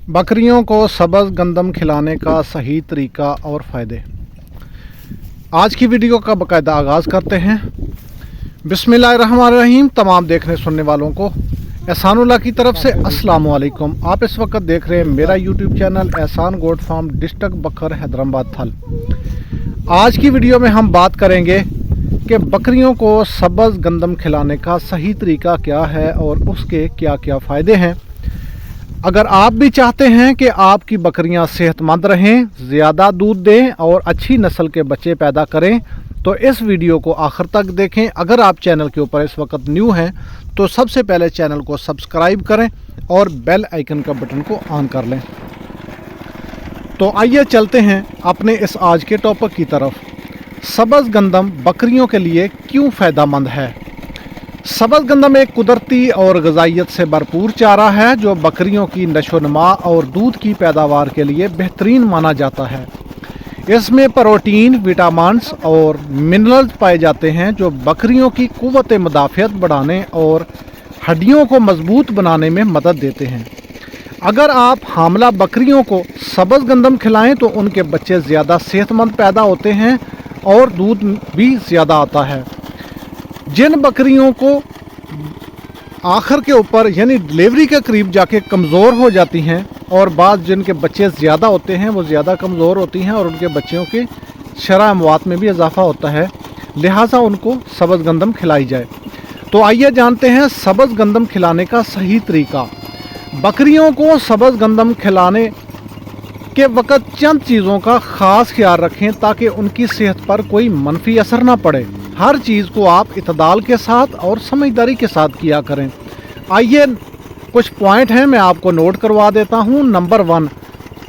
बकरियों को सब्ज़ गंदम खिलाने का सही तरीका और फ़ायदे। आज की वीडियो का बाकायदा आगाज़ करते हैं। बिस्मिल्लाहिर्रहमानिर्रहीम। तमाम देखने सुनने वालों को एहसानुल्लाह की तरफ से अस्सलाम वालेकुम। आप इस वक्त देख रहे हैं मेरा यूट्यूब चैनल एहसान गोट फार्म, डिस्ट्रिक्ट बखर, हैदराबाद थल। आज की वीडियो में हम बात करेंगे कि बकरियों को सब्ज़ गंदम खिलाने का सही तरीका क्या है और उसके क्या क्या फ़ायदे हैं। अगर आप भी चाहते हैं कि आपकी बकरियां सेहतमंद रहें, ज़्यादा दूध दें और अच्छी नस्ल के बच्चे पैदा करें, तो इस वीडियो को आखिर तक देखें। अगर आप चैनल के ऊपर इस वक्त न्यू हैं तो सबसे पहले चैनल को सब्सक्राइब करें और बेल आइकन का बटन को ऑन कर लें। तो आइए चलते हैं अपने इस आज के टॉपिक की तरफ। सब्ज़ गंदम बकरियों के लिए क्यों फ़ायदेमंद है। सब्ज़ गंदम एक कुदरती और ग़िज़ाइयत से भरपूर चारा है जो बकरियों की नशोनुमा और दूध की पैदावार के लिए बेहतरीन माना जाता है। इसमें प्रोटीन, विटामिन्स और मिनरल्स पाए जाते हैं जो बकरियों की क़ुव्वत मुदाफ़ियत बढ़ाने और हड्डियों को मजबूत बनाने में मदद देते हैं। अगर आप हामला बकरियों को सब्ज़ गंदम खिलाएं तो उनके बच्चे ज़्यादा सेहतमंद पैदा होते हैं और दूध भी ज़्यादा आता है। जिन बकरियों को आखिर के ऊपर यानी डिलीवरी के करीब जाके कमज़ोर हो जाती हैं और बाद जिनके बच्चे ज़्यादा होते हैं वो ज़्यादा कमज़ोर होती हैं और उनके बच्चों के शरह अमवात में भी इजाफ़ा होता है, लिहाजा उनको सब्ज़ गंदम खिलाई जाए। तो आइए जानते हैं सब्ज़ गंदम खिलाने का सही तरीका। बकरियों को सब्ज़ गंदम खिलाने के वक़्त चंद चीज़ों का ख़ास ख्याल रखें ताकि उनकी सेहत पर कोई मनफी असर ना पड़े। हर चीज़ को आप इत्दाल के साथ और समझदारी के साथ किया करें। आइए कुछ पॉइंट हैं, मैं आपको नोट करवा देता हूँ। नंबर 1,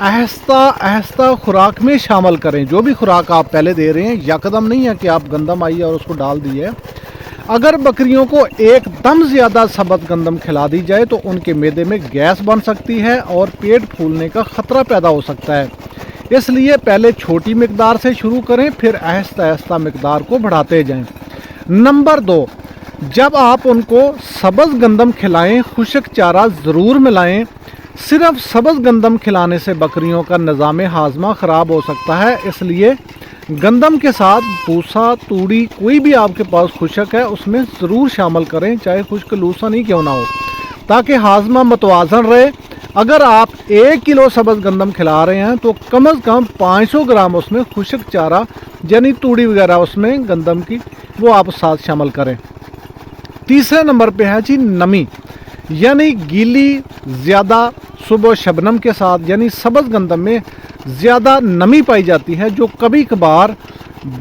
आहिस्ता आहिस्ता खुराक में शामिल करें। जो भी खुराक आप पहले दे रहे हैं, यकदम नहीं है कि आप गंदम आई और उसको डाल दिए। अगर बकरियों को एकदम ज़्यादा सब्ज़ गंदम खिला दी जाए तो उनके मैदे में गैस बन सकती है और पेट फूलने का ख़तरा पैदा हो सकता है। इसलिए पहले छोटी मिकदार से शुरू करें, फिर आहिस्ता आहिस्ता मिकदार को बढ़ाते जाएं। नंबर 2, जब आप उनको सब्ज़ गंदम खिलाएं, खुश्क चारा ज़रूर मिलाएं। सिर्फ सब्ज़ गंदम खिलाने से बकरियों का निज़ाम हाज़मा ख़राब हो सकता है, इसलिए गंदम के साथ भूसा, तूड़ी, कोई भी आपके पास खुश्क है उसमें ज़रूर शामिल करें, चाहे खुश्क लूसा नहीं क्यों ना हो, ताकि हाज़मा मतवाज़न रहे। अगर आप 1 किलो सब्ज़ गंदम खिला रहे हैं तो कम से कम 500 ग्राम उसमें खुश्क चारा यानी तूड़ी वगैरह उसमें गंदम की वो आप साथ शामिल करें। तीसरे नंबर पे है जी नमी, यानी गीली ज़्यादा सुबह शबनम के साथ यानी सब्ज़ गंदम में ज़्यादा नमी पाई जाती है जो कभी कभार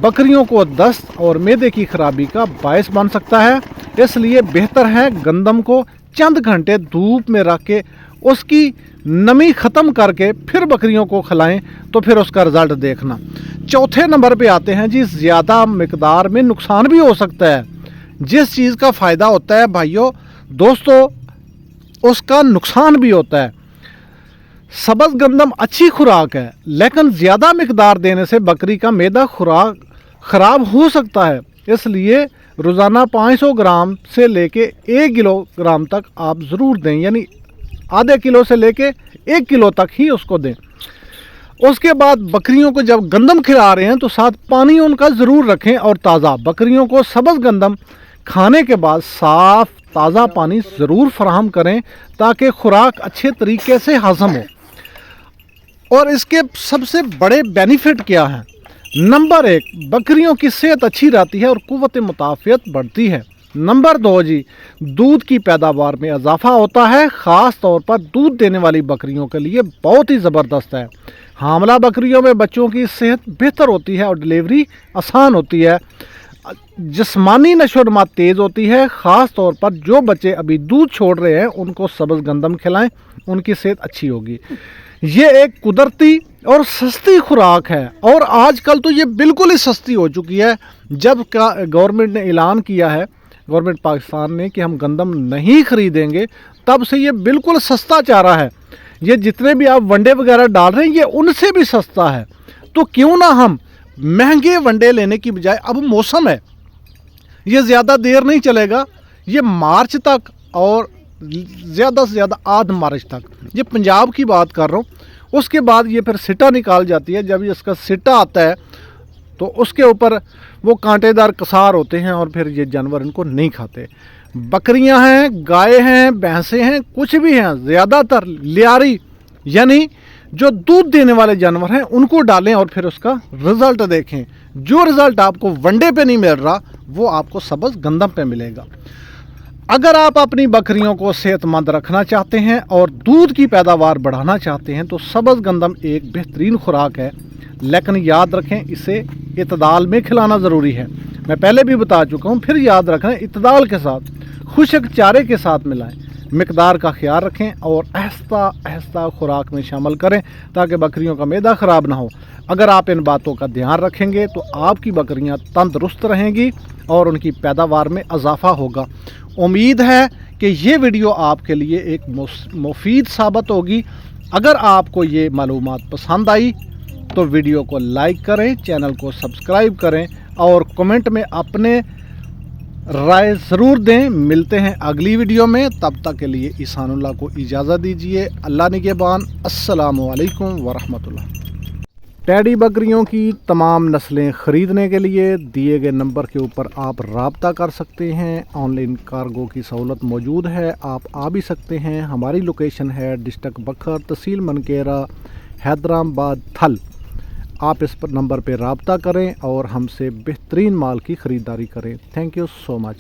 बकरियों को दस्त और मैदे की खराबी का बायस बन सकता है। इसलिए बेहतर है गंदम को चंद घंटे धूप में रख के उसकी नमी ख़त्म करके फिर बकरियों को खिलाएं, तो फिर उसका रिज़ल्ट देखना। चौथे नंबर पे आते हैं जी, ज़्यादा मिकदार में नुकसान भी हो सकता है। जिस चीज़ का फ़ायदा होता है भाइयों दोस्तों, उसका नुकसान भी होता है। सब्ज़ गंदम अच्छी खुराक है, लेकिन ज़्यादा मिकदार देने से बकरी का मैदा खुराक ख़राब हो सकता है। इसलिए रोज़ाना 500 ग्राम से लेके 1 किलोग्राम तक आप ज़रूर दें, यानी आधे किलो से लेके 1 किलो तक ही उसको दें। उसके बाद बकरियों को जब गंदम खिला रहे हैं तो साथ पानी उनका ज़रूर रखें और ताज़ा। बकरियों को सब्ज़ गंदम खाने के बाद साफ़ ताज़ा पानी ज़रूर फराहम करें ताकि खुराक अच्छे तरीके से हज़म हो। और इसके सबसे बड़े बेनिफिट क्या हैं? नंबर 1, बकरियों की सेहत अच्छी रहती है और क़ुव्वत मुदाफ़ियत बढ़ती है। नंबर 2 जी, दूध की पैदावार में इजाफ़ा होता है, ख़ास तौर पर दूध देने वाली बकरियों के लिए बहुत ही ज़बरदस्त है। हामला बकरियों में बच्चों की सेहत बेहतर होती है और डिलीवरी आसान होती है। जिस्मानी नशोनुमा तेज़ होती है। ख़ास तौर पर जो बच्चे अभी दूध छोड़ रहे हैं उनको सब्ज़ गंदम खिलाएं, उनकी सेहत अच्छी होगी। ये एक कुदरती और सस्ती खुराक है और आजकल तो ये बिल्कुल ही सस्ती हो चुकी है। जब का गवर्नमेंट ने ऐलान किया है, गवर्नमेंट पाकिस्तान ने, कि हम गंदम नहीं ख़रीदेंगे, तब से ये बिल्कुल सस्ता चारा है। ये जितने भी आप वंडे वगैरह डाल रहे हैं ये उनसे भी सस्ता है। तो क्यों ना हम महंगे वंडे लेने की बजाय, अब मौसम है, ये ज़्यादा देर नहीं चलेगा, ये मार्च तक और ज़्यादा से ज़्यादा आध मार्च तक। ये पंजाब की बात कर रहा हूँ। उसके बाद ये फिर सिटा निकाल जाती है। जब इसका सिटा आता है तो उसके ऊपर वो कांटेदार कसार होते हैं और फिर ये जानवर इनको नहीं खाते। बकरियां हैं, गाय हैं, भैंसें हैं, कुछ भी हैं, ज़्यादातर लियारी यानी जो दूध देने वाले जानवर हैं उनको डालें और फिर उसका रिज़ल्ट देखें। जो रिज़ल्ट आपको वनडे पे नहीं मिल रहा वो आपको सब्ज़ गंदम पे मिलेगा। अगर आप अपनी बकरियों को सेहतमंद रखना चाहते हैं और दूध की पैदावार बढ़ाना चाहते हैं तो सब्ज़ गंदम एक बेहतरीन खुराक है, लेकिन याद रखें इसे इतदाल में खिलाना ज़रूरी है। मैं पहले भी बता चुका हूँ, फिर याद रखें इतदाल के साथ, खुशक चारे के साथ मिलाएं, मिकदार का ख्याल रखें और आहिस्ता आहिस्ता खुराक में शामिल करें ताकि बकरियों का मैदा ख़राब ना हो। अगर आप इन बातों का ध्यान रखेंगे तो आपकी बकरियां तंदुरुस्त रहेंगी और उनकी पैदावार में इजाफा होगा। उम्मीद है कि ये वीडियो आपके लिए एक मुफीद साबित होगी। अगर आपको ये मालूमात पसंद आई तो वीडियो को लाइक करें, चैनल को सब्सक्राइब करें और कमेंट में अपने राय ज़रूर दें। मिलते हैं अगली वीडियो में, तब तक के लिए ईसानुल्लाह को इजाज़त दीजिए। अल्लाह निगहबान। अस्सलामु अलैकुम वरहमतुल्लाह। टैडी बकरियों की तमाम नस्लें ख़रीदने के लिए दिए गए नंबर के ऊपर आप राब्ता कर सकते हैं। ऑनलाइन कार्गो की सहूलत मौजूद है, आप आ भी सकते हैं। हमारी लोकेशन है डिस्ट्रिक्ट बखर, तहसील मनकेरा, हैदराबाद थल। आप इस पर नंबर पर राब्ता करें और हमसे बेहतरीन माल की ख़रीदारी करें। Thank you so much.